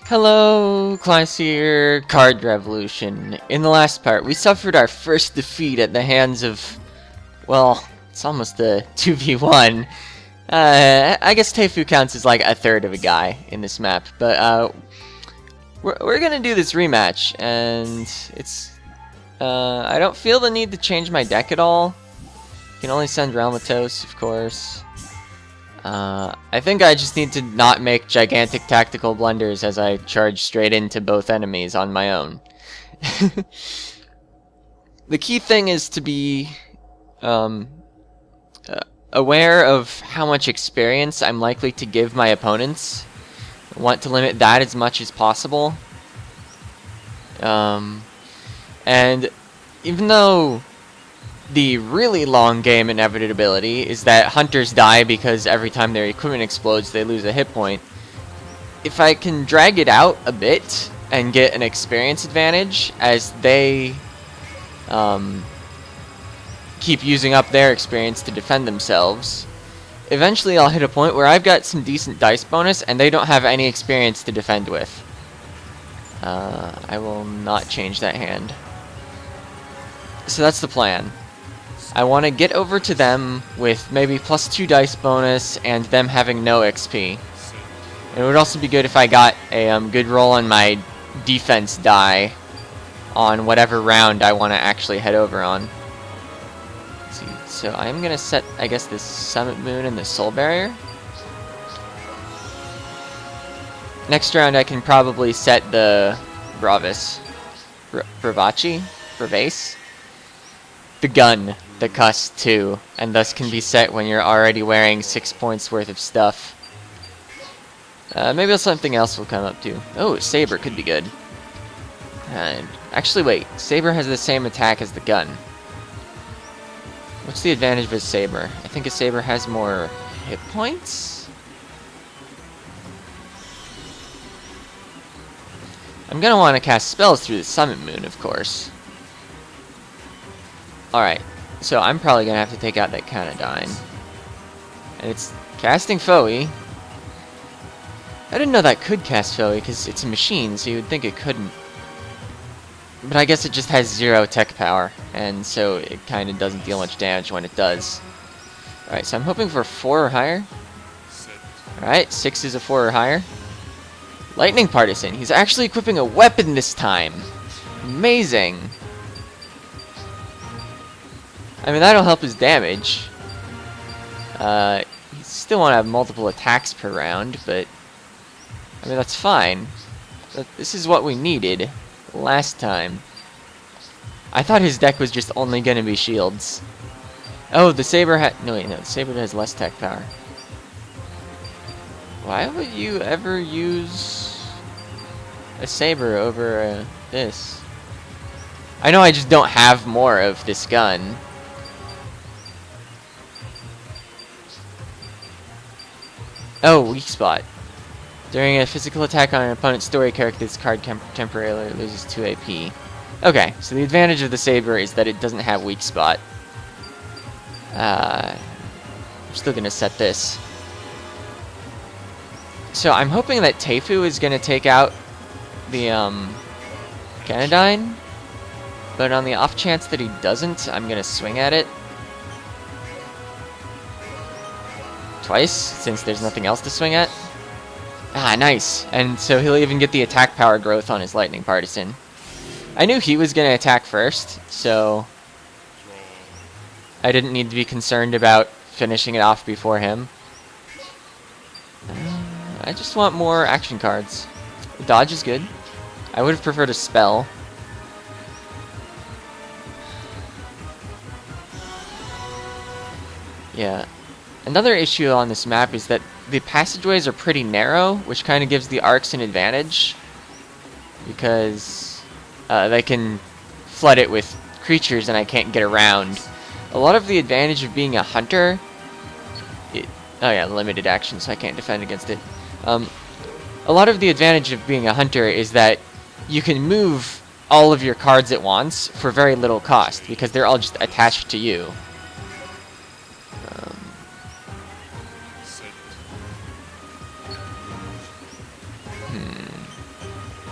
Hello, Classier Card Revolution. In the last part, we suffered our first defeat at the hands of, well, it's almost a 2v1. I guess Teifu counts as like a third of a guy in this map, but we're gonna do this rematch, and I don't feel the need to change my deck at all. You can only send Realmatos, of course. I think I just need to not make gigantic tactical blunders as I charge straight into both enemies on my own. The key thing is to be aware of how much experience I'm likely to give my opponents. I want to limit that as much as possible. And even though the really long game inevitability is that hunters die because every time their equipment explodes they lose a hit point, if I can drag it out a bit and get an experience advantage as they keep using up their experience to defend themselves, eventually I'll hit a point where I've got some decent dice bonus and they don't have any experience to defend with. I will not change that hand. So that's the plan. I want to get over to them with maybe +2 dice bonus and them having no XP. It would also be good if I got a good roll on my defense die on whatever round I want to actually head over on. Let's see. So I'm going to set, I guess, this Summit Moon and the Soul Barrier. Next round I can probably set the Bravis. Bravace? The gun, the Cuss 2, and thus can be set when you're already wearing 6 points worth of stuff. Maybe something else will come up too. Oh, Saber could be good. Actually, wait. Saber has the same attack as the gun. What's the advantage of a Saber? I think a Saber has more hit points? I'm gonna want to cast spells through the Summit Moon, of course. Alright, so I'm probably going to have to take out that Canodyne. And it's casting Foe. I didn't know that could cast Foe because it's a machine, so you would think it couldn't. But I guess it just has 0 tech power, and so it kind of doesn't deal much damage when it does. Alright, so I'm hoping for 4 or higher. Alright, 6 is a 4 or higher. Lightning Partisan. He's actually equipping a weapon this time. Amazing. I mean, that'll help his damage. You still want to have multiple attacks per round, but I mean, that's fine. But this is what we needed last time. I thought his deck was just only going to be shields. Oh, the Saber no, wait, no, the Saber has less tech power. Why would you ever use a Saber over this? I know I just don't have more of this gun. Oh, weak spot. During a physical attack on an opponent's story character, this card temporarily loses 2 AP. Okay, so the advantage of the Saber is that it doesn't have weak spot. I'm still gonna set this. So I'm hoping that Teifu is gonna take out the Canodyne, but on the off chance that he doesn't, I'm gonna swing at it. Twice, since there's nothing else to swing at. Ah, nice. And so he'll even get the attack power growth on his Lightning Partisan. I knew he was going to attack first, so I didn't need to be concerned about finishing it off before him. I just want more action cards. Dodge is good. I would have preferred a spell. Yeah. Another issue on this map is that the passageways are pretty narrow, which kind of gives the arcs an advantage, because they can flood it with creatures and I can't get around. A lot of the advantage of being a hunter... oh yeah, limited action, so I can't defend against it. A lot of the advantage of being a hunter is that you can move all of your cards at once for very little cost, because they're all just attached to you.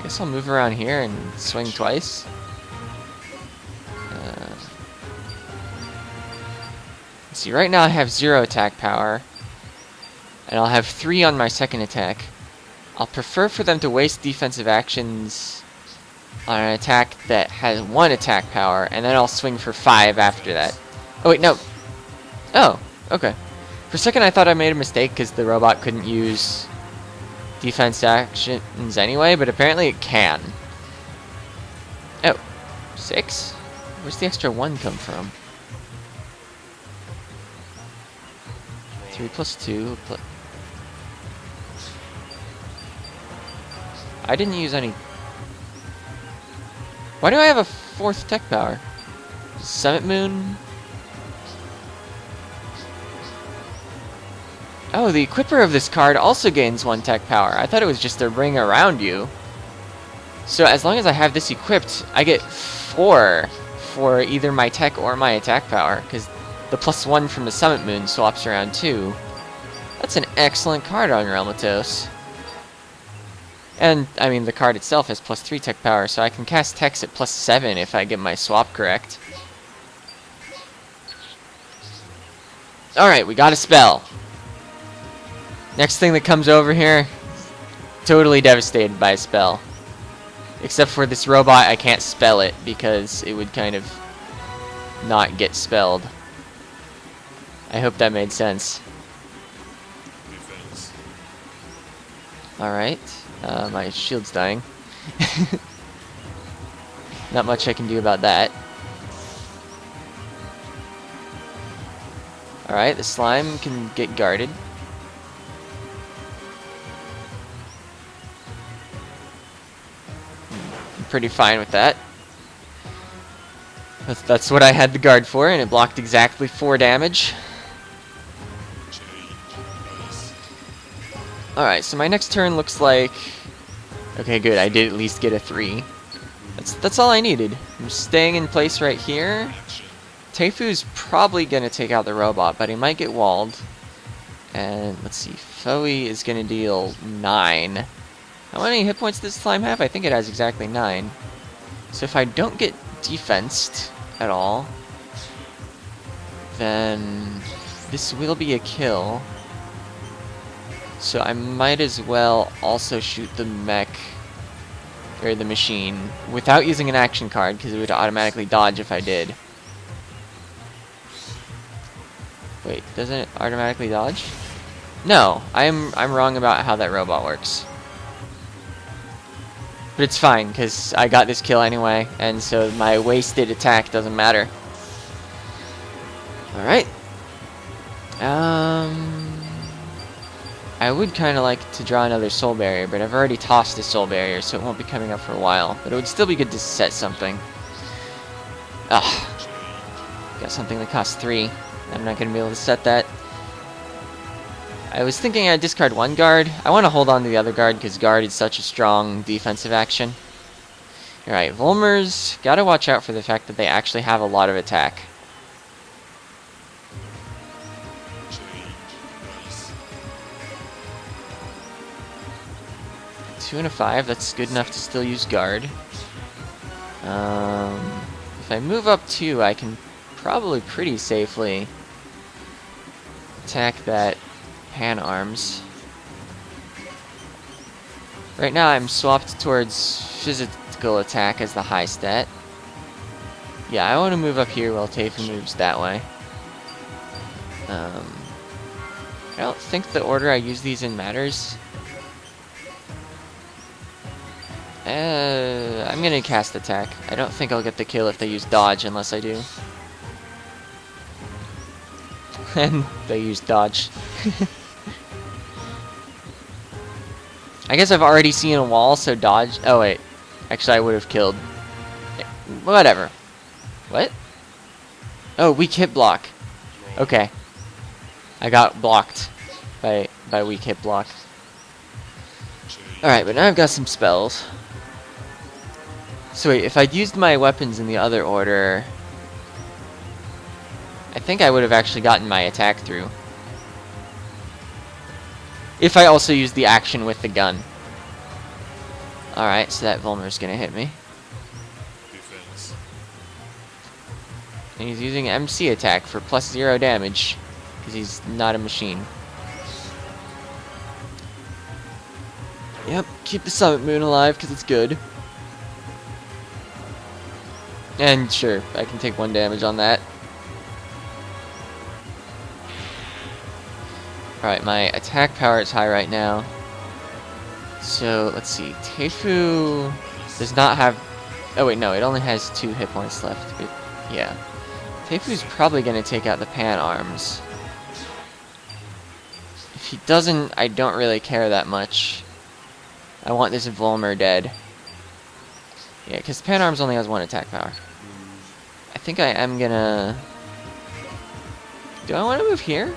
I guess I'll move around here and swing twice. Let's see, right now I have 0 attack power. And I'll have 3 on my second attack. I'll prefer for them to waste defensive actions on an attack that has 1 attack power, and then I'll swing for 5 after that. Oh wait, no. Oh, okay. For a second I thought I made a mistake because the robot couldn't use defense actions anyway, but apparently it can. Oh, 6? Where's the extra 1 come from? 3 plus 2 plus... I didn't use any... Why do I have a 4th tech power? Summit Moon? Oh, the equipper of this card also gains 1 tech power. I thought it was just a ring around you. So as long as I have this equipped, I get 4 for either my tech or my attack power, because the +1 from the Summit Moon swaps around too. That's an excellent card on Relmatos. And, I mean, the card itself has +3 tech power, so I can cast techs at +7 if I get my swap correct. Alright, we got a spell. Next thing that comes over here, totally devastated by a spell. Except for this robot, I can't spell it because it would kind of not get spelled. I hope that made sense. Alright, my shield's dying. Not much I can do about that. Alright, the slime can get guarded. I'm pretty fine with that. That's what I had the guard for, and it blocked exactly 4 damage. Alright, so my next turn looks like... Okay, good, I did at least get a 3. That's all I needed. I'm staying in place right here. Teifu's probably going to take out the robot, but he might get walled. And let's see, Foey is going to deal 9. How many hit points does slime have? I think it has exactly 9. So if I don't get defensed at all, then this will be a kill. So I might as well also shoot the mech, or the machine, without using an action card, because it would automatically dodge if I did. Wait, doesn't it automatically dodge? No, I'm wrong about how that robot works. But it's fine, because I got this kill anyway, and so my wasted attack doesn't matter. Alright. I would kind of like to draw another soul barrier, but I've already tossed a soul barrier, so it won't be coming up for a while. But it would still be good to set something. Ugh. Got something that costs 3. I'm not going to be able to set that. I was thinking I'd discard 1 guard. I want to hold on to the other guard, because guard is such a strong defensive action. Alright, Volmers, gotta watch out for the fact that they actually have a lot of attack. Two and a 5, that's good enough to still use guard. If I move up 2, I can probably pretty safely attack that pan arms. Right now I'm swapped towards physical attack as the high stat. Yeah, I want to move up here while Teifu moves that way. I don't think the order I use these in matters. I'm gonna cast attack. I don't think I'll get the kill if they use dodge unless I do. And they use dodge. I guess I've already seen a wall, so dodge. Oh wait, actually I would have killed. Whatever. What? Oh, weak hit block. Okay. I got blocked by weak hit block. Alright, but now I've got some spells. So wait, if I'd used my weapons in the other order, I think I would have actually gotten my attack through. If I also used the action with the gun. Alright, so that Volmer's gonna hit me. Defense. And he's using MC attack for +0 damage. Because he's not a machine. Yep, keep the Summit Moon alive because it's good. And sure, I can take 1 damage on that. Alright, my attack power is high right now. So, let's see. Teifu does not have... Oh wait, no, it only has 2 hit points left. But, yeah. Teifu's probably going to take out the Pan Arms. If he doesn't, I don't really care that much. I want this Volmer dead. Yeah, because Pan Arms only has 1 attack power. I think I am gonna... Do I want to move here?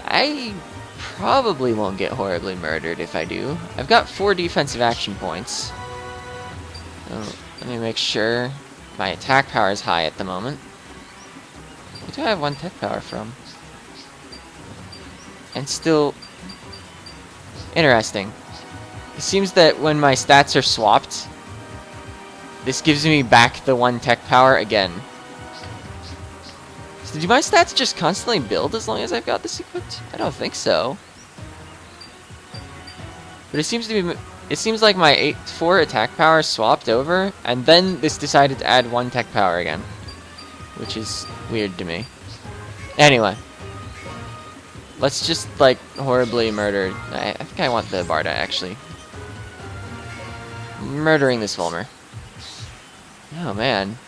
I probably won't get horribly murdered if I do. I've got 4 defensive action points. Oh, let me make sure. My attack power is high at the moment. Where do I have 1 tech power from? And still... Interesting. It seems that when my stats are swapped, this gives me back the 1 tech power again. So do my stats just constantly build as long as I've got this equipped? I don't think so. But it seems to be... It seems like my 4 attack power swapped over, and then this decided to add 1 tech power again. Which is weird to me. Anyway. Let's just, like, horribly murder... I think I want the Barda, actually. Murdering this Volmer. Oh, man.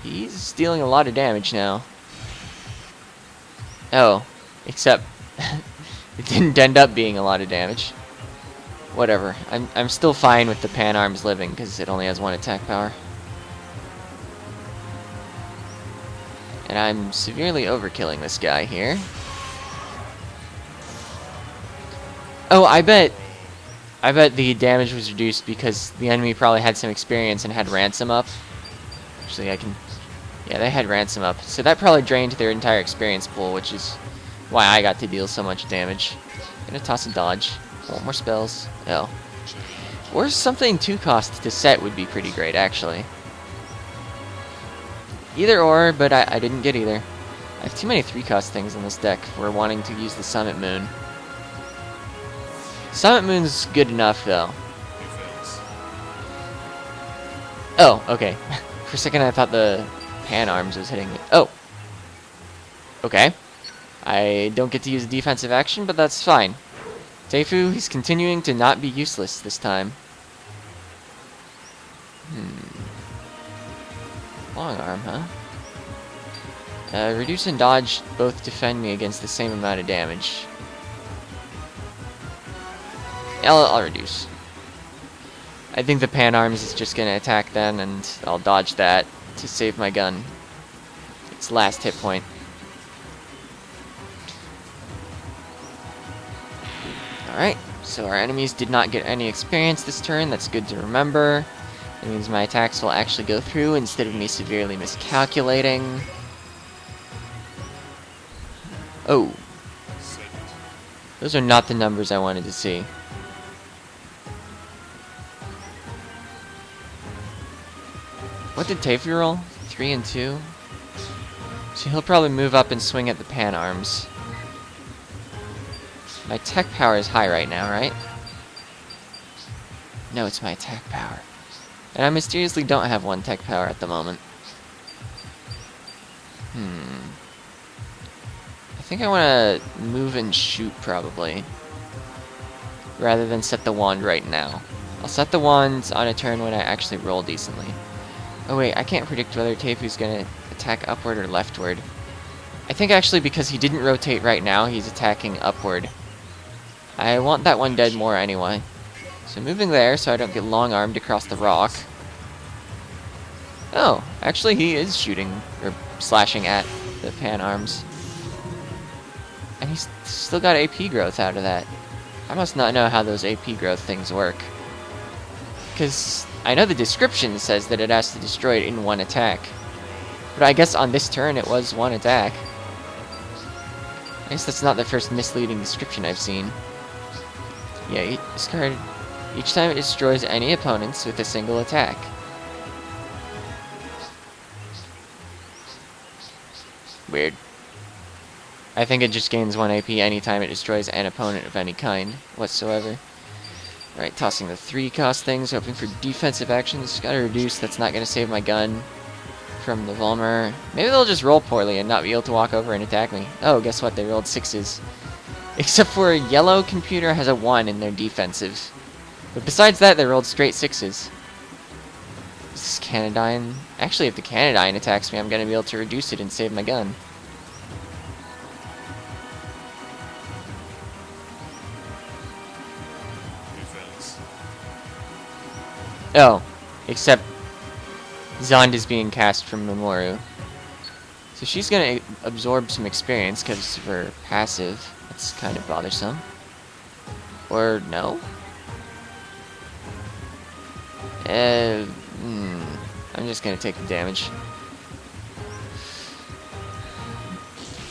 He's dealing a lot of damage now. Oh, except it didn't end up being a lot of damage. Whatever. I'm still fine with the Pan Arms living because it only has 1 attack power. And I'm severely overkilling this guy here. Oh, I bet the damage was reduced because the enemy probably had some experience and had ransom up. Actually, I can... Yeah, they had ransom up. So that probably drained their entire experience pool, which is why I got to deal so much damage. Gonna toss a dodge. Want more spells. Oh. Or something 2 cost to set would be pretty great, actually. Either or, but I didn't get either. I have too many 3 cost things in this deck for wanting to use the Summit Moon. Summit Moon's good enough, though. Defense. Oh, okay. For a second I thought the Pan Arms was hitting me. Oh! Okay. I don't get to use a defensive action, but that's fine. Teifu, he's continuing to not be useless this time. Long arm, huh? Reduce and dodge both defend me against the same amount of damage. I'll reduce. I think the Pan Arms is just gonna attack then, and I'll dodge that to save my gun. Its last hit point. Alright, so our enemies did not get any experience this turn. That's good to remember. That means my attacks will actually go through instead of me severely miscalculating. Oh. Those are not the numbers I wanted to see. What did Teifu roll? 3 and 2? So he'll probably move up and swing at the Pan Arms. My tech power is high right now, right? No, it's my attack power. And I mysteriously don't have 1 tech power at the moment. I think I want to move and shoot, probably. Rather than set the wand right now. I'll set the wand on a turn when I actually roll decently. Oh wait, I can't predict whether Teifu's gonna attack upward or leftward. I think actually because he didn't rotate right now, he's attacking upward. I want that one dead more anyway. So moving there so I don't get long-armed across the rock. Oh, actually he is shooting, or slashing at the Pan Arms. And he's still got AP growth out of that. I must not know how those AP growth things work. Because I know the description says that it has to destroy it in 1 attack. But I guess on this turn it was 1 attack. I guess that's not the first misleading description I've seen. Yeah, he discarded... Each time it destroys any opponents with a single attack. Weird. I think it just gains 1 AP anytime it destroys an opponent of any kind whatsoever. Alright, tossing the 3 cost things, hoping for defensive actions. Gotta reduce, that's not gonna save my gun from the Volmer. Maybe they'll just roll poorly and not be able to walk over and attack me. Oh, guess what? They rolled 6s. Except for a yellow computer has a 1 in their defensive. But besides that, they rolled straight 6s. This is Canadyne. Actually, if the Canadyne attacks me, I'm gonna be able to reduce it and save my gun. Defense. Oh, except Zond is being cast from Mamoru. So she's gonna absorb some experience because of her passive. That's kind of bothersome. Or no? I'm just gonna take the damage.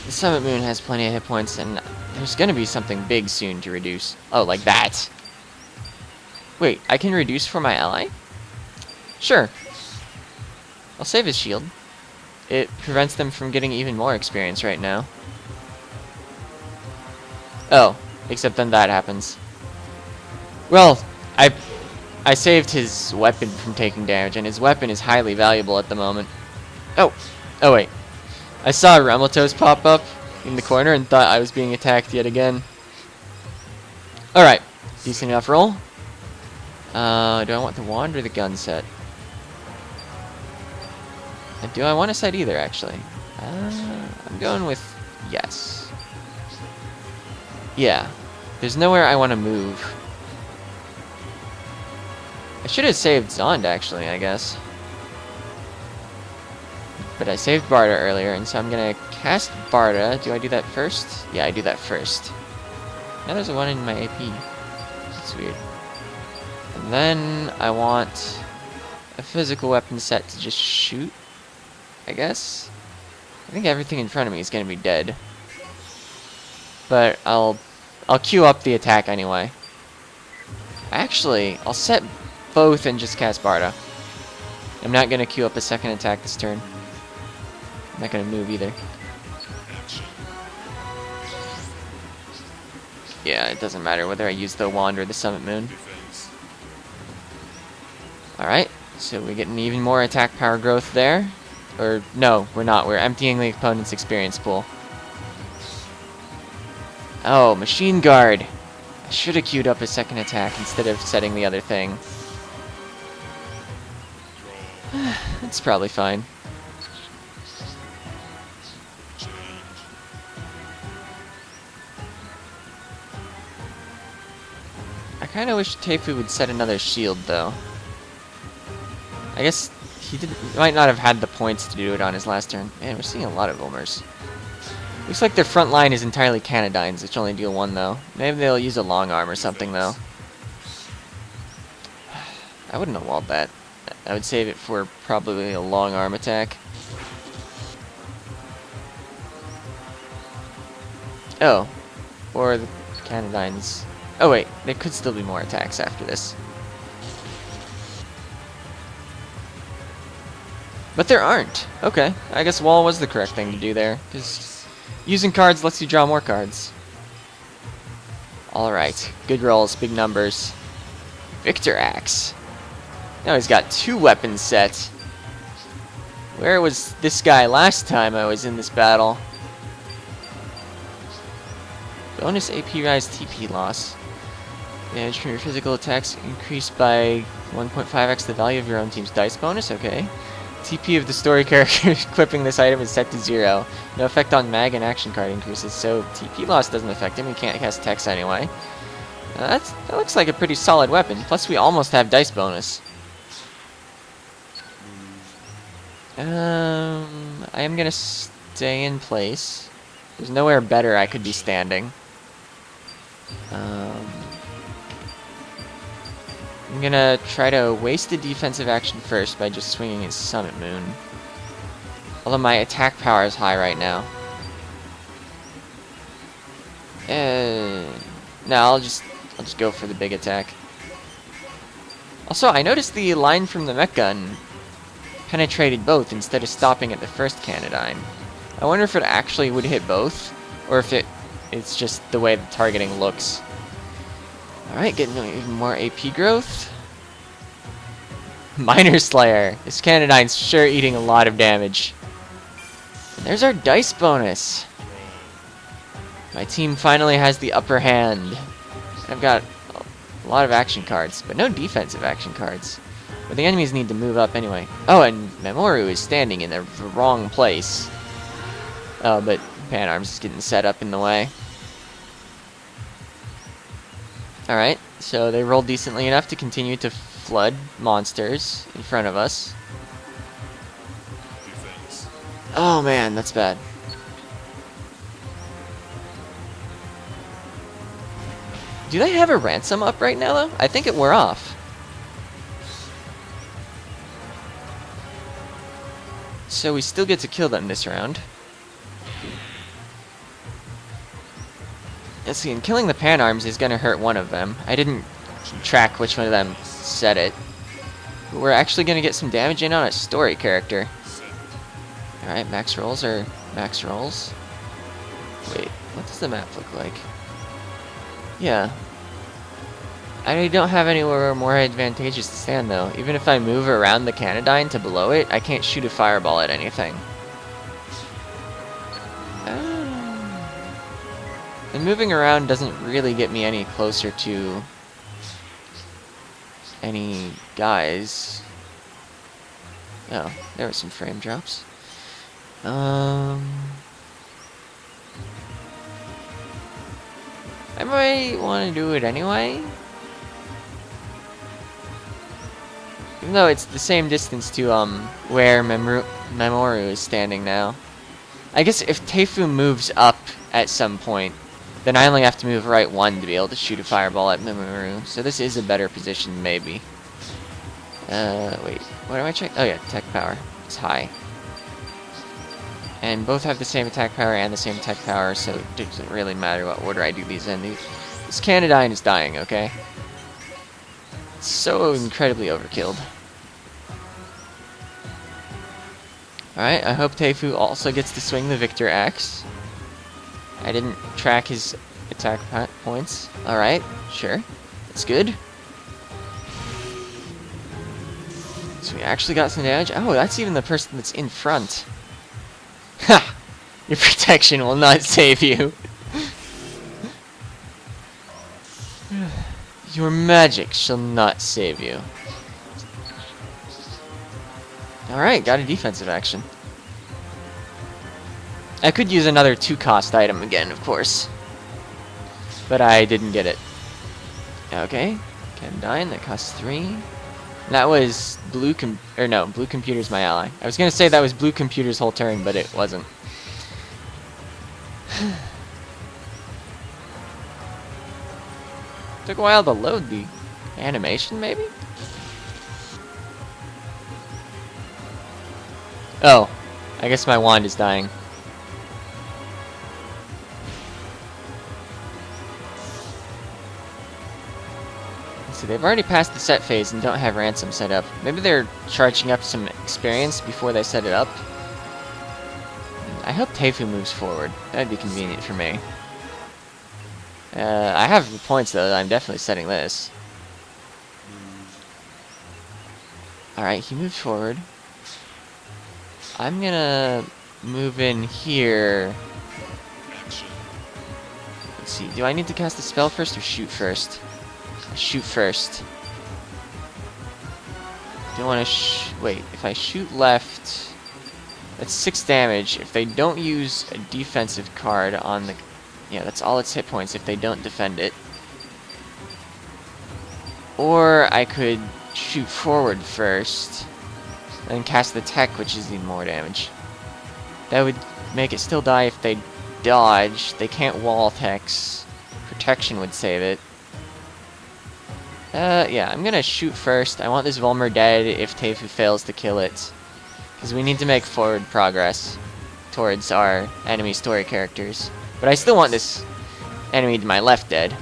The Summit Moon has plenty of hit points, and there's gonna be something big soon to reduce. Oh, like that. Wait, I can reduce for my ally? Sure. I'll save his shield. It prevents them from getting even more experience right now. Oh, except then that happens. Well, I saved his weapon from taking damage, and his weapon is highly valuable at the moment. Oh wait. I saw Remotos pop up in the corner and thought I was being attacked yet again. Alright, decent enough roll. Do I want the wand or the gun set? And do I want a set either, actually? I'm going with yes. Yeah, there's nowhere I want to move. I should have saved Zond, actually, I guess. But I saved Barda earlier, and so I'm gonna cast Barda. Do I do that first? Yeah, I do that first. Now there's a 1 in my AP. That's weird. And then I want a physical weapon set to just shoot, I guess. I think everything in front of me is gonna be dead. But I'll queue up the attack anyway. Actually, I'll set both and just cast Barda. I'm not gonna queue up a second attack this turn. I'm not gonna move either. Action. Yeah, it doesn't matter whether I use the wand or the Summit Moon. Defense. Alright, so we're getting even more attack power growth there. Or, no, we're not. We're emptying the opponent's experience pool. Oh, Machine Guard! I should have queued up a second attack instead of setting the other thing. It's probably fine. Change. I kind of wish Teifu would set another shield, though. I guess he might not have had the points to do it on his last turn. Man, we're seeing a lot of Omers. Looks like their front line is entirely Canadynes, which only deal 1, though. Maybe they'll use a long arm or something, though. I wouldn't have walled that. I would save it for probably a long arm attack. Oh. Or the Canadynes. Oh wait, there could still be more attacks after this. But there aren't. Okay, I guess wall was the correct thing to do there, because using cards lets you draw more cards. Alright, good rolls, big numbers. Victor Axe. Now he's got 2 weapon sets. Where was this guy last time I was in this battle? Bonus AP rise, TP loss. Damage from your physical attacks increased by 1.5x the value of your own team's dice bonus. Okay. TP of the story character equipping this item is set to 0. No effect on mag and action card increases, so TP loss doesn't affect him. He can't cast text anyway. That looks like a pretty solid weapon. Plus, we almost have dice bonus. I am gonna stay in place. There's nowhere better I could be standing. I'm gonna try to waste the defensive action first by just swinging his Summit Moon. Although my attack power is high right now. No, I'll just go for the big attack. Also, I noticed the line from the mech gun penetrated both instead of stopping at the first Canadyne. I wonder if it actually would hit both, or if it's just the way the targeting looks. Alright, getting even more AP growth. Miner Slayer. This Canadyne's sure eating a lot of damage. And there's our dice bonus. My team finally has the upper hand. I've got a lot of action cards, but no defensive action cards. But the enemies need to move up anyway. Oh, and Memoru is standing in the wrong place. Oh, but Pan Arms is getting set up in the way. Alright, so they rolled decently enough to continue to flood monsters in front of us. Defense. Oh man, that's bad. Do they have a ransom up right now, though? I think it wore off. So we still get to kill them this round. Let's see, and killing the Pan Arms is going to hurt one of them. I didn't track which one of them said it. But we're actually going to get some damage in on a story character. Alright, max rolls are max rolls. Wait, what does the map look like? Yeah. I don't have anywhere more advantageous to stand, though. Even if I move around the Canadyne to below it, I can't shoot a fireball at anything. And moving around doesn't really get me any closer to any guys. Oh, there were some frame drops. I might want to do it anyway. Even though it's the same distance to where Memoru is standing now. I guess if Teifu moves up at some point, then I only have to move right one to be able to shoot a fireball at Memoru. So this is a better position, maybe. Wait, what am I checking? Oh yeah, attack power. It's high. And both have the same attack power and the same attack power, so it doesn't really matter what order I do these in. This Canadyne is dying, okay? It's so incredibly overkilled. Alright, I hope Teifu also gets to swing the Victor Axe. I didn't track his attack points. Alright, sure. That's good. So we actually got some damage. Oh, that's even the person that's in front. Ha! Your protection will not save you. Your magic shall not save you. Alright, got a defensive action. I could use another 2-cost item again, of course. But I didn't get it. Okay, Canadyne, that costs 3. That was Blue Blue Computer's my ally. I was gonna say that was Blue Computer's whole turn, but it wasn't. Took a while to load the animation, maybe? Oh, I guess my wand is dying. So they've already passed the set phase and don't have ransom set up. Maybe they're charging up some experience before they set it up. I hope Teifu moves forward. That'd be convenient for me. I have the points though. I'm definitely setting this. Alright, he moved forward. I'm gonna move in here. Action. Let's see. Do I need to cast a spell first or shoot first? Shoot first. Don't want to wait, if I shoot left, that's 6 damage. If they don't use a defensive card on the... Yeah, that's all its hit points if they don't defend it. Or I could shoot forward first, and cast the tech, which is even more damage. That would make it still die if they dodge. They can't wall techs. Protection would save it. Yeah, I'm gonna shoot first. I want this Volmer dead if Teifu fails to kill it. Because we need to make forward progress towards our enemy story characters. But I still want this enemy to my left dead.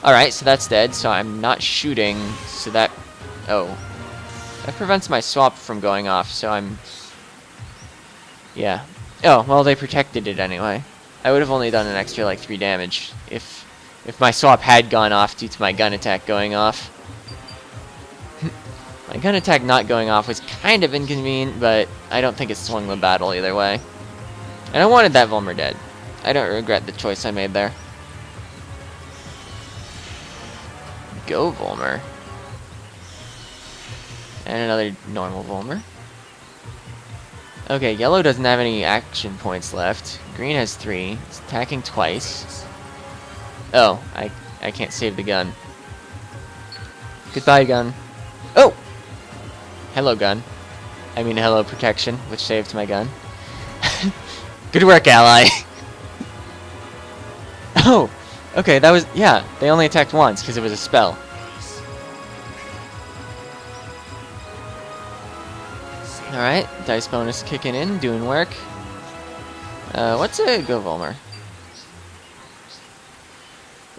Alright, so that's dead, so I'm not shooting, so that Oh. That prevents my swap from going off, so I'm... Yeah. Oh, well, they protected it anyway. I would have only done an extra, like, 3 damage if my swap had gone off due to my gun attack going off. My gun attack not going off was kind of inconvenient, but I don't think it swung the battle either way. And I wanted that Volmer dead. I don't regret the choice I made there. Go Volmer. And another normal Volmer. Okay, yellow doesn't have any action points left. Green has 3. It's attacking twice. Oh, I can't save the gun. Goodbye, gun. Oh! Hello, gun. I mean, hello, protection, which saved my gun. Good work, ally! Oh! Okay, that was... Yeah, they only attacked once, because it was a spell. Alright, dice bonus kicking in, doing work. What's a Go Volmer?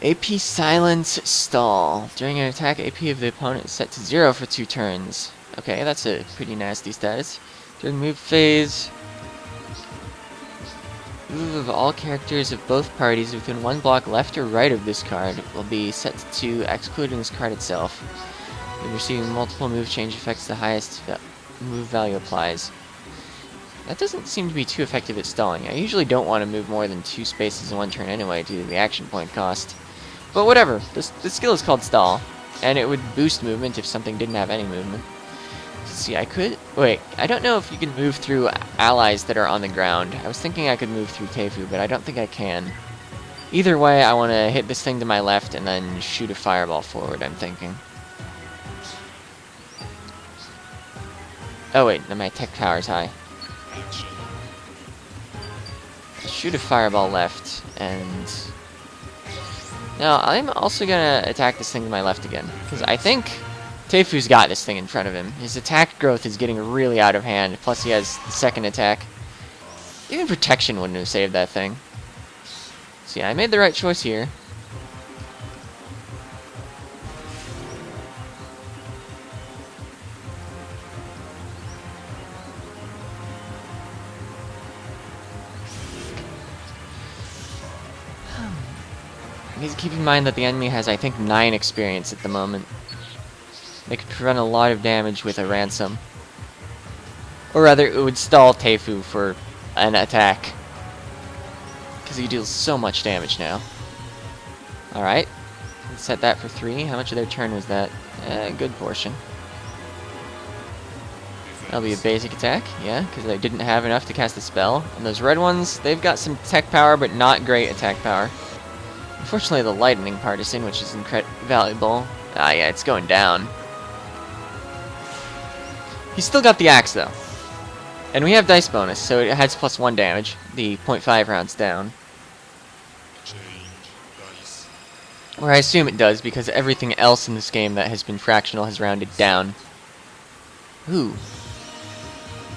AP Silence Stall. During an attack, AP of the opponent is set to 0 for 2 turns. Okay, that's a pretty nasty status. During move phase, move of all characters of both parties within 1 block left or right of this card will be set to 2, excluding this card itself. When receiving multiple move change effects, the highest move value applies. That doesn't seem to be too effective at stalling. I usually don't want to move more than 2 spaces in 1 turn anyway due to the action point cost. But whatever, the skill is called Stall, and it would boost movement if something didn't have any movement. Let's see, I could... Wait, I don't know if you can move through allies that are on the ground. I was thinking I could move through Teifu, but I don't think I can. Either way, I want to hit this thing to my left and then shoot a fireball forward, I'm thinking. Oh wait, no, my tech power's high. Shoot a fireball left, and... Now, I'm also gonna attack this thing to my left again, because I think Teifu's got this thing in front of him. His attack growth is getting really out of hand, plus he has the second attack. Even protection wouldn't have saved that thing. So yeah, I made the right choice here. Please keep in mind that the enemy has, I think, 9 experience at the moment. They could prevent a lot of damage with a ransom. Or rather, it would stall Teifu for an attack. Because he deals so much damage now. Alright. Let's set that for 3. How much of their turn was that? A good portion. That'll be a basic attack, yeah, because they didn't have enough to cast a spell. And those red ones, they've got some tech power, but not great attack power. Unfortunately, the lightning partisan, which is valuable. Ah, yeah, it's going down. He's still got the axe, though. And we have dice bonus, so it has +1 damage. The 0.5 rounds down. Or I assume it does, because everything else in this game that has been fractional has rounded down. Ooh.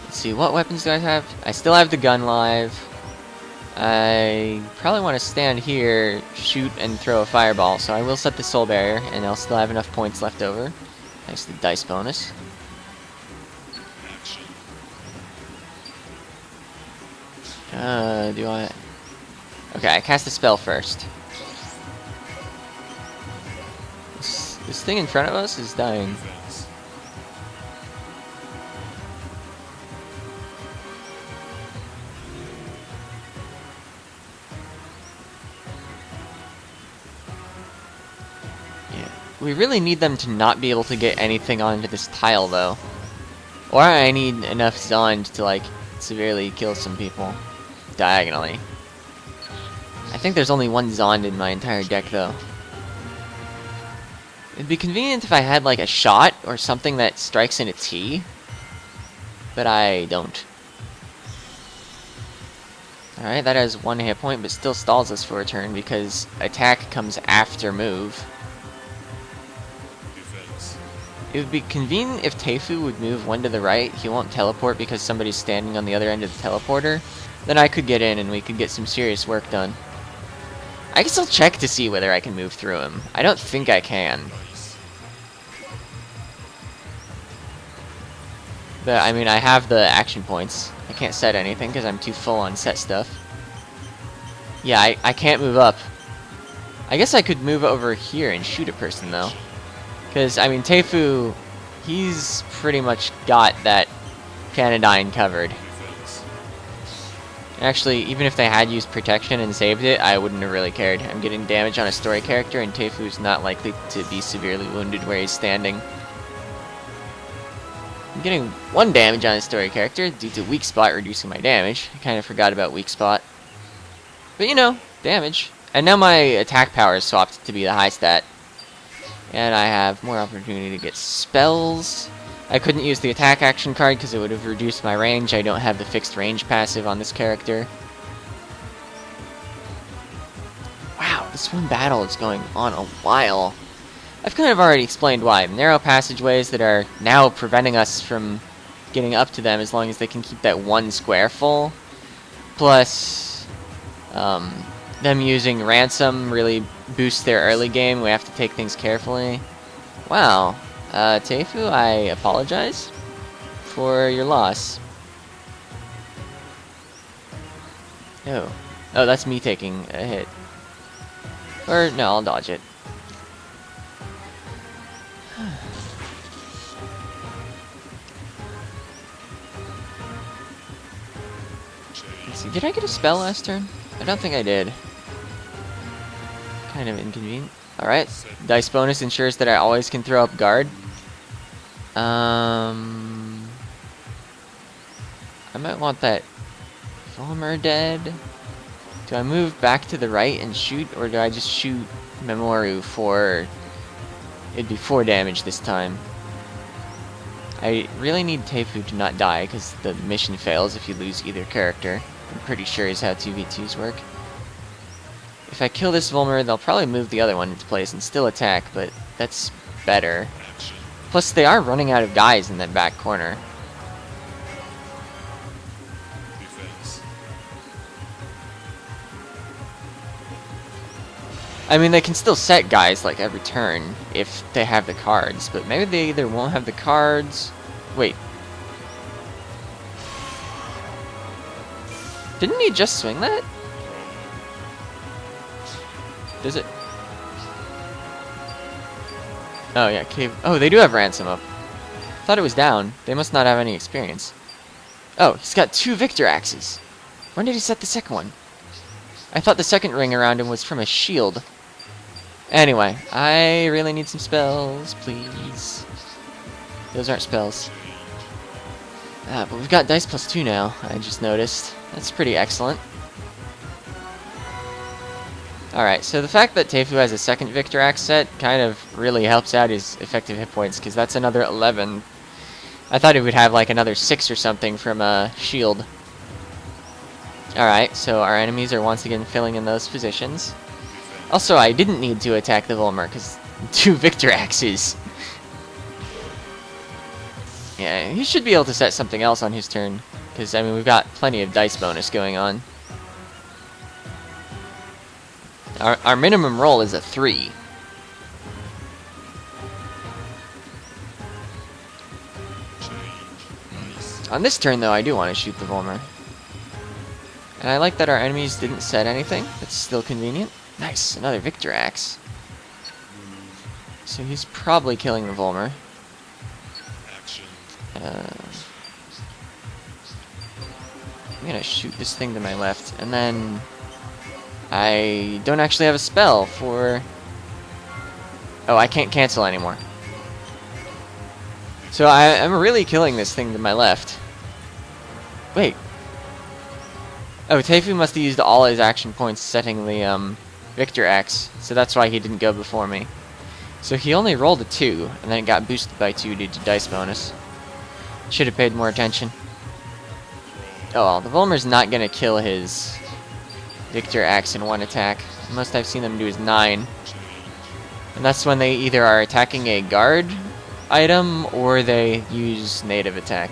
Let's see, what weapons do I have? I still have the gun live. I probably want to stand here, shoot, and throw a fireball, so I will set the soul barrier, and I'll still have enough points left over. Thanks to the dice bonus. Do I... Okay, I cast the spell first. This thing in front of us is dying. We really need them to not be able to get anything onto this tile, though. Or I need enough Zond to, like, severely kill some people. Diagonally. I think there's only 1 Zond in my entire deck, though. It'd be convenient if I had, like, a shot or something that strikes in a T. But I don't. Alright, that has 1 hit point, but still stalls us for a turn because attack comes after move. It would be convenient if Teifu would move 1 to the right. He won't teleport because somebody's standing on the other end of the teleporter. Then I could get in and we could get some serious work done. I can still check to see whether I can move through him. I don't think I can. But, I mean, I have the action points. I can't set anything because I'm too full on set stuff. Yeah, I can't move up. I guess I could move over here and shoot a person, though. Because, I mean, Teifu, he's pretty much got that Canodyne covered. Defense. Actually, even if they had used protection and saved it, I wouldn't have really cared. I'm getting damage on a story character, and Teifu's not likely to be severely wounded where he's standing. I'm getting 1 damage on a story character due to weak spot reducing my damage. I kind of forgot about weak spot. But you know, damage. And now my attack power is swapped to be the high stat. And I have more opportunity to get spells. I couldn't use the attack action card because it would have reduced my range. I don't have the fixed range passive on this character. Wow, this one battle is going on a while. I've kind of already explained why. Narrow passageways that are now preventing us from getting up to them as long as they can keep that 1 square full. Plus, them using ransom really boosts their early game. We have to take things carefully. Wow. Teifu, I apologize for your loss. Oh. Oh, that's me taking a hit. Or, no, I'll dodge it. Let's see, did I get a spell last turn? I don't think I did. Kind of inconvenient. Alright, dice bonus ensures that I always can throw up guard. I might want that Fulmer dead. Do I move back to the right and shoot, or do I just shoot Memoru for... It'd be 4 damage this time. I really need Teifu to not die, because the mission fails if you lose either character. I'm pretty sure is how 2v2s work. If I kill this Vulmer, they'll probably move the other one into place and still attack, but that's better. Action. Plus, they are running out of guys in that back corner. Defense. I mean, they can still set guys, like, every turn, if they have the cards, but maybe they either won't have the cards... Wait. Didn't he just swing that? Does it? Oh, yeah, cave... Oh, they do have ransom up. Thought it was down. They must not have any experience. Oh, he's got 2 Victor Axes. When did he set the second one? I thought the second ring around him was from a shield. Anyway, I really need some spells, please. Those aren't spells. But we've got dice plus 2 now, I just noticed. That's pretty excellent. Alright, so the fact that Teifu has a second Victor Axe set kind of really helps out his effective hit points, because that's another 11. I thought he would have like another 6 or something from a shield. Alright, so our enemies are once again filling in those positions. Also, I didn't need to attack the Volmer, because 2 Victor Axes. Yeah, he should be able to set something else on his turn, because, I mean, we've got plenty of dice bonus going on. Our minimum roll is a 3. On this turn, though, I do want to shoot the Volmer. And I like that our enemies didn't set anything. That's still convenient. Nice, another Victor Axe. So he's probably killing the Volmer. Action. I'm gonna shoot this thing to my left, and then I don't actually have a spell for... Oh, I can't cancel anymore. So I'm really killing this thing to my left. Wait. Oh, Teifu must have used all his action points setting the Victor Axe, so that's why he didn't go before me. So he only rolled a 2, and then it got boosted by 2 due to dice bonus. Should have paid more attention. Oh well, the Volmer's not gonna kill his Victor Axe in 1 attack. The most I've seen them do is 9. And that's when they either are attacking a guard item, or they use native attack.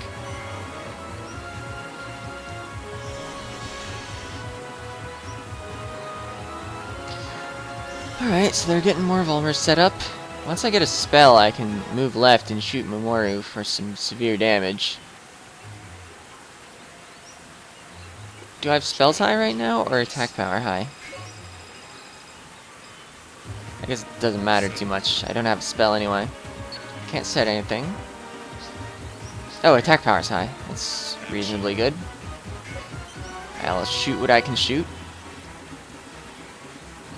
Alright, so they're getting more Volmers set up. Once I get a spell, I can move left and shoot Mamoru for some severe damage. Do I have spells high right now, or attack power high? I guess it doesn't matter too much. I don't have a spell anyway. Can't set anything. Oh, attack power's high. That's reasonably good. I'll shoot what I can shoot.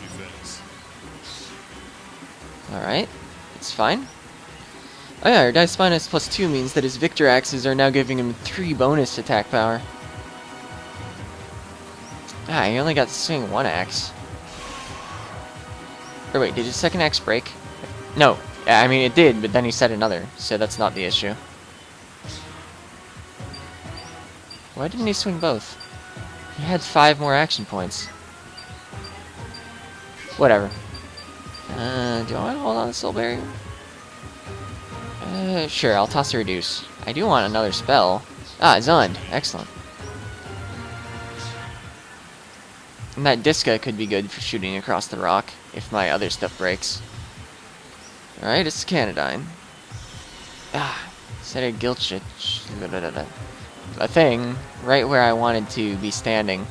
Defense. Alright, it's fine. Oh yeah, our dice minus +2 means that his Victor axes are now giving him 3 bonus attack power. Ah, he only got to swing 1 axe. Or wait, did his second axe break? No, I mean it did, but then he set another, so that's not the issue. Why didn't he swing both? He had 5 more action points. Whatever. Do I want to hold on to Soul Barrier? Sure, I'll toss a Reduce. I do want another spell. Ah, Zund. Excellent. And that Disca could be good for shooting across the rock, if my other stuff breaks. Alright, it's Canadyne. Ah, set a guilt shit. A thing right where I wanted to be standing.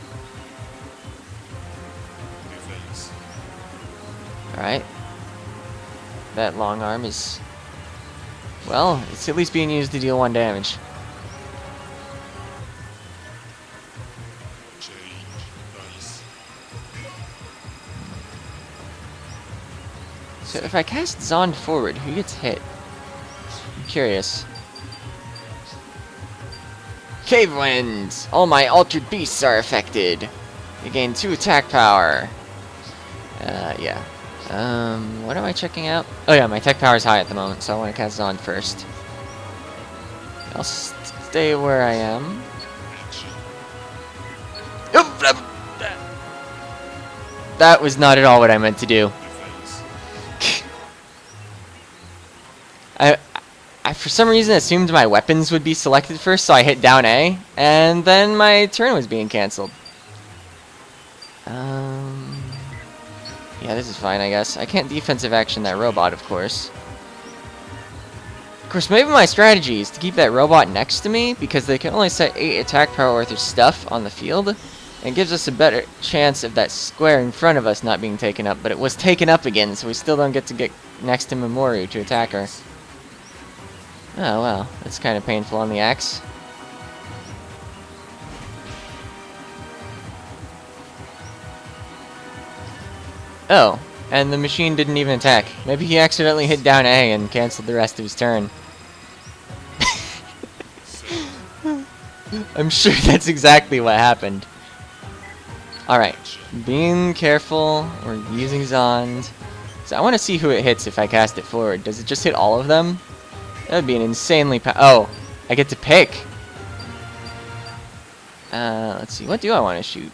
Defense. Alright. That long arm is... well, it's at least being used to deal 1 damage. Change. Dice. So if I cast Zond forward, who gets hit? I'm curious. Cave Winds! All my altered beasts are affected. They gain 2 attack power. Yeah. What am I checking out? Oh yeah, my attack power is high at the moment, so I want to cast Zond first. I'll stay where I am. Action. That was not at all what I meant to do. Defense. I for some reason assumed my weapons would be selected first, so I hit down A, and then my turn was being cancelled. Yeah, this is fine, I guess. I can't defensive action that robot, of course. Of course, maybe my strategy is to keep that robot next to me, because they can only set 8 attack power worth of stuff on the field, and it gives us a better chance of that square in front of us not being taken up, but it was taken up again, so we still don't get to get next to Memoru to attack her. Oh, well, that's kind of painful on the axe. Oh, and the machine didn't even attack. Maybe he accidentally hit down A and canceled the rest of his turn. I'm sure that's exactly what happened. Alright, being careful, we're using Zond. So I want to see who it hits if I cast it forward. Does it just hit all of them? That would be an insanely oh, I get to pick. Let's see, what do I want to shoot?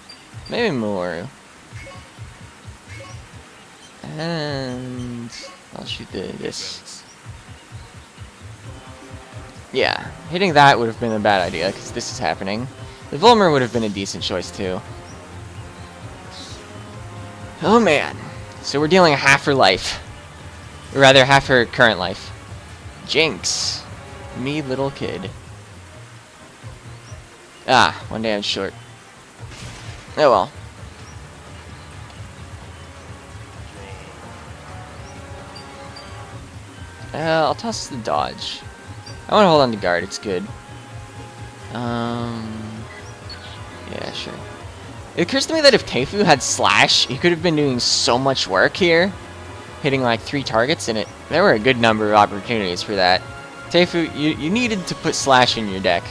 Maybe more. And I'll shoot this. Yeah, hitting that would have been a bad idea, because this is happening. The Volmer would have been a decent choice, too. Oh, man. So we're dealing half her life. Or rather, half her current life. Jinx. Me little kid. Ah, 1 damage short. Oh well. I'll toss the dodge. I want to hold on to guard, it's good. Yeah, sure. It occurs to me that if Teifu had Slash, he could have been doing so much work here. Hitting like 3 targets in it. There were a good number of opportunities for that. Teifu, you needed to put Slash in your deck.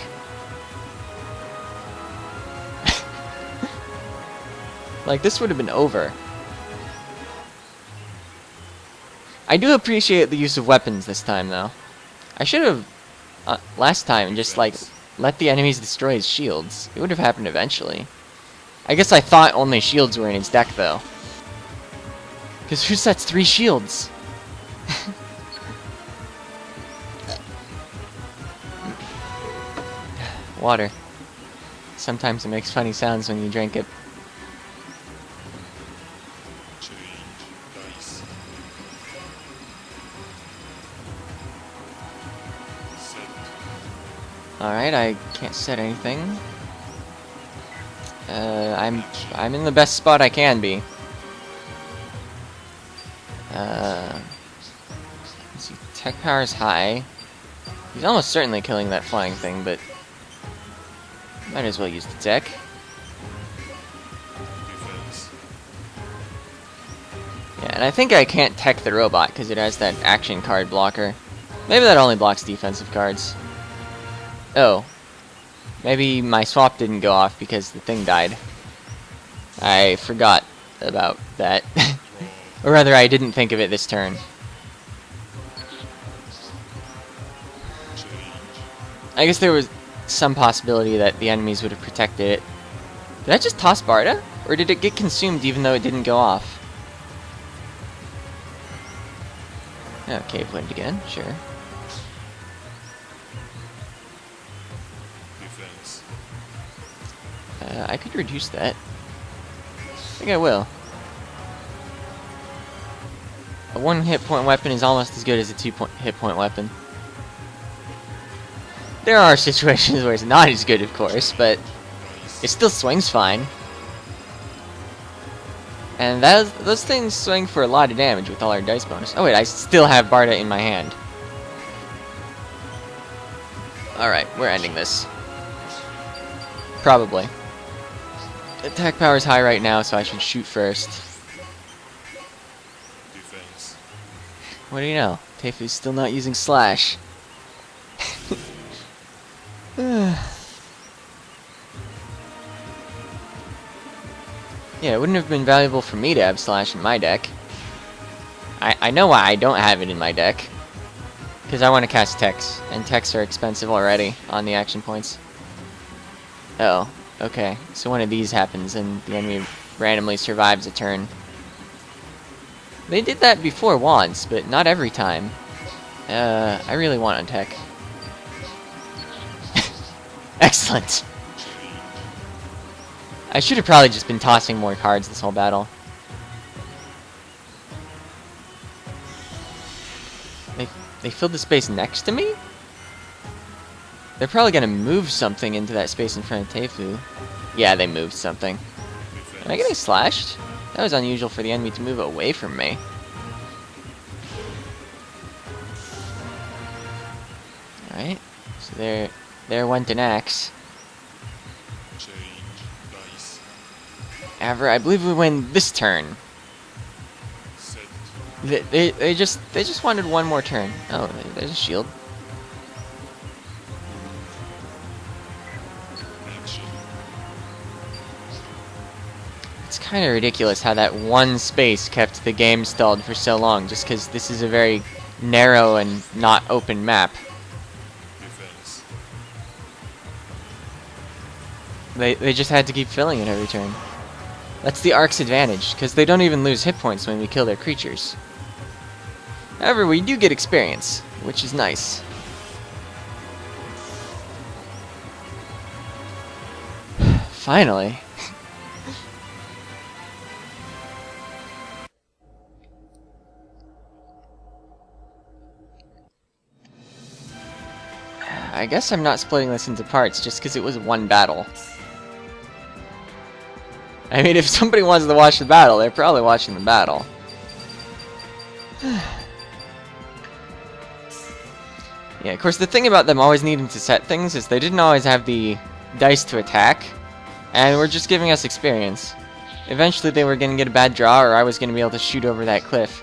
Like, this would have been over. I do appreciate the use of weapons this time, though. I should have, last time, just, like, let the enemies destroy his shields. It would have happened eventually. I guess I thought only shields were in his deck, though. Because who sets 3 shields? Water. Sometimes it makes funny sounds when you drink it. Change. Dice. Set. Alright, I can't set anything. I'm in the best spot I can be. Let's see, tech power is high. He's almost certainly killing that flying thing, but might as well use the tech. Defense. Yeah, and I think I can't tech the robot because it has that action card blocker. Maybe that only blocks defensive cards. Oh. Maybe my swap didn't go off because the thing died. I forgot about that. Or rather, I didn't think of it this turn. Change. I guess there was some possibility that the enemies would have protected it. Did I just toss Barda? Or did it get consumed even though it didn't go off? Okay, played it again, sure. Defense. I could reduce that. I think I will. A 1 hit point weapon is almost as good as a 2 hit point weapon. There are situations where it's not as good, of course, but it still swings fine. And those things swing for a lot of damage with all our dice bonus. Oh wait, I still have Barda in my hand. Alright, we're ending this. Probably. Attack power is high right now, so I should shoot first. Defense. What do you know? Teifu's still not using Slash. Yeah, it wouldn't have been valuable for me to have Slash in my deck. I know why I don't have it in my deck. Because I want to cast Techs, and Techs are expensive already on the action points. Oh, okay. So one of these happens and the enemy randomly survives a turn. They did that before once, but not every time. I really want on Tech. Excellent! I should have probably just been tossing more cards this whole battle. They filled the space next to me? They're probably gonna move something into that space in front of Teifu. Yeah, they moved something. Am I getting slashed? That was unusual for the enemy to move away from me. Alright, so there went an axe. Change. Dice. However, I believe we win this turn. Set. They just wanted one more turn. Oh, there's a shield. Action. It's kind of ridiculous how that one space kept the game stalled for so long, just because this is a very narrow and not open map. Defense. They just had to keep filling it every turn. That's the Ark's advantage, because they don't even lose hit points when we kill their creatures. However, we do get experience, which is nice. Finally. I guess I'm not splitting this into parts just because it was one battle. I mean, if somebody wants to watch the battle, they're probably watching the battle. Yeah, of course, the thing about them always needing to set things is they didn't always have the dice to attack, and were just giving us experience. Eventually, they were going to get a bad draw, or I was going to be able to shoot over that cliff.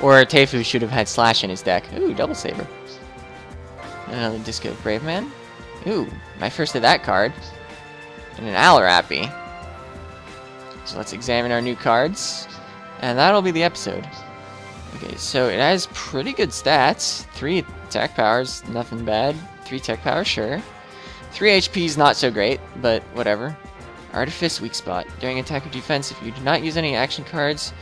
Or Teifu should have had Slash in his deck. Ooh, double saber. Another Disco Brave Man. Ooh, my first of that card. And an Alarappy. So let's examine our new cards. And that'll be the episode. Okay, so it has pretty good stats. 3 attack powers, nothing bad. 3 tech powers, sure. 3 HP is not so great, but whatever. Artifice weak spot. During attack or defense, if you do not use any action cards,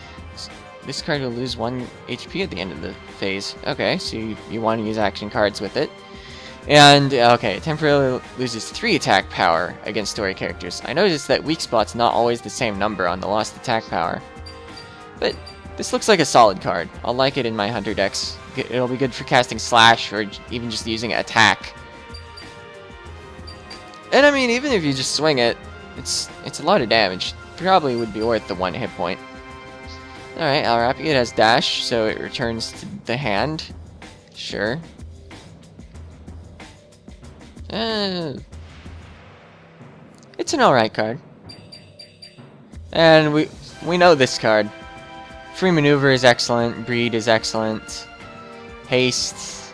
this card will lose 1 HP at the end of the phase. Okay, so you want to use action cards with it. And, okay, it temporarily loses 3 attack power against story characters. I noticed that weak spot's not always the same number on the lost attack power. But this looks like a solid card. I'll like it in my hunter decks. It'll be good for casting Slash or even just using attack. And I mean, even if you just swing it, It's a lot of damage. Probably would be worth the 1 hit point. Alright, Alrapiid has dash, so it returns to the hand. Sure. It's an alright card. And we know this card. Free Maneuver is excellent, Breed is excellent, Haste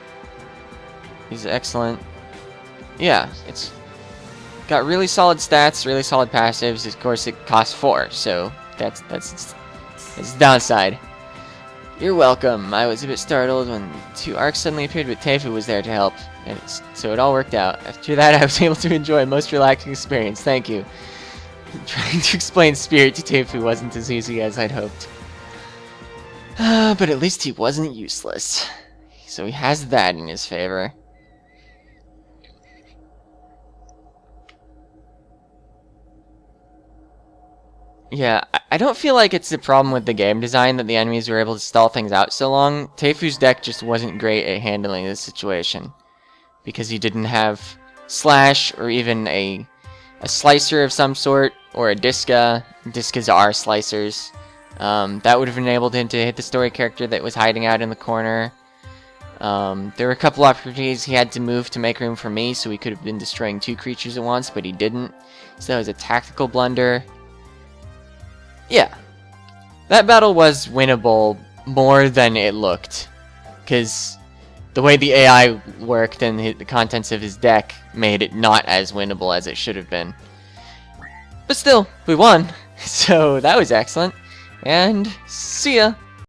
is excellent. Yeah, it's got really solid stats, really solid passives. Of course, it costs 4, so that's the downside. You're welcome. I was a bit startled when 2 arcs suddenly appeared, but Teifu was there to help, and so it all worked out. After that, I was able to enjoy a most relaxing experience. Thank you. Trying to explain Spirit to Teifu wasn't as easy as I'd hoped. But at least he wasn't useless. So he has that in his favor. Yeah, I don't feel like it's a problem with the game design that the enemies were able to stall things out so long. Teifu's deck just wasn't great at handling this situation. Because he didn't have Slash, or even a Slicer of some sort, or a Disca. Discas are Slicers. That would have enabled him to hit the story character that was hiding out in the corner. There were a couple opportunities he had to move to make room for me, so he could have been destroying 2 creatures at once, but he didn't. So that was a tactical blunder. Yeah, that battle was winnable more than it looked, because the way the AI worked and the contents of his deck made it not as winnable as it should have been. But still, we won, so that was excellent, and see ya!